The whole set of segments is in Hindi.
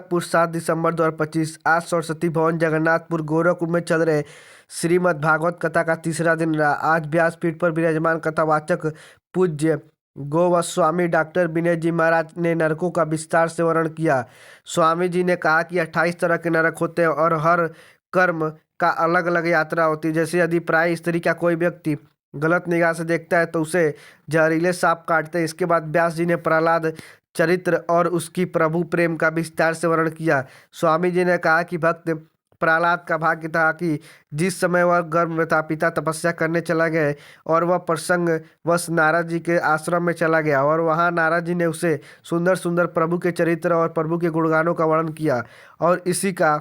गोरखपुर 7 दिसंबर 2025। आज सरस्वती भवन जगन्नाथपुर गोरखपुर में चल रहे श्रीमद् भागवत कथा का तीसरा दिन रहा। आज व्यासपीठ पर विराजमान कथावाचक पूज्य गोस्वामी डॉक्टर विनय जी महाराज ने नरकों का विस्तार से वर्णन किया। स्वामी जी ने कहा कि 28 तरह के नरक होते हैं और हर कर्म का अलग अलग यात्रा होती है। जैसे यदि प्राय स्त्री का कोई व्यक्ति गलत निगाह से देखता है तो उसे जहरीले सांप काटते हैं। इसके बाद व्यास जी ने प्रहलाद चरित्र और उसकी प्रभु प्रेम का विस्तार से वर्णन किया। स्वामी जी ने कहा कि भक्त प्रहलाद का भाग्य था कि जिस समय वह गर्भ में था पिता तपस्या करने चला गया और वह प्रसंग वश नारद जी के आश्रम में चला गया और वहां नारद जी ने उसे सुंदर सुंदर प्रभु के चरित्र और प्रभु के गुणगानों का वर्णन किया और इसी का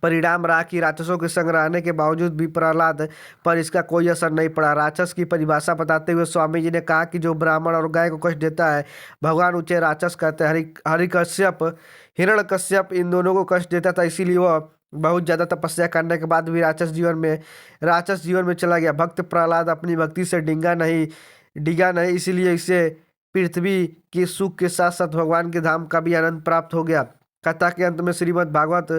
परिणाम रहा कि राक्षसों के संग रहने के बावजूद भी प्रहलाद पर इसका कोई असर नहीं पड़ा। राक्षस की परिभाषा बताते हुए स्वामी जी ने कहा कि जो ब्राह्मण और गाय को कष्ट देता है भगवान उसे राक्षस कहते हैं। हरिकश्यप हिरण्यकश्यप इन दोनों को कष्ट देता था, इसीलिए वह बहुत ज्यादा तपस्या करने के बाद भी राक्षस जीवन में चला गया। भक्त प्रहलाद अपनी भक्ति से डिगा नहीं, इसीलिए इसे पृथ्वी के सुख के साथ साथ भगवान के धाम का भी आनंद प्राप्त हो गया। कथा के अंत में श्रीमद् भागवत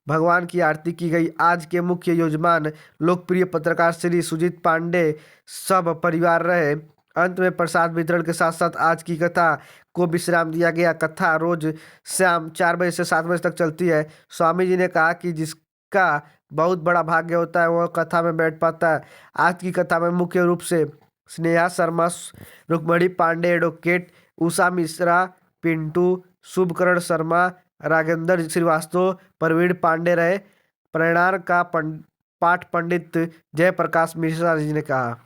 भगवान की आरती की गई। आज के मुख्य यजमान लोकप्रिय पत्रकार श्री सुजीत पांडे सब परिवार रहे। अंत में प्रसाद वितरण के साथ साथ आज की कथा को विश्राम दिया गया। कथा रोज शाम 4 बजे से 7 बजे तक चलती है। स्वामी जी ने कहा कि जिसका बहुत बड़ा भाग्य होता है वह कथा में बैठ पाता है। आज की कथा में मुख्य रूप से स्नेहा शर्मा, रुक्मणी पांडे, एडवोकेट उषा मिश्रा, पिंटू, शुभकरण शर्मा, राघेंद्र श्रीवास्तव, प्रवीण पांडे रहे। परिणाम का पाठ पंडित जयप्रकाश मिश्रा जी ने कहा।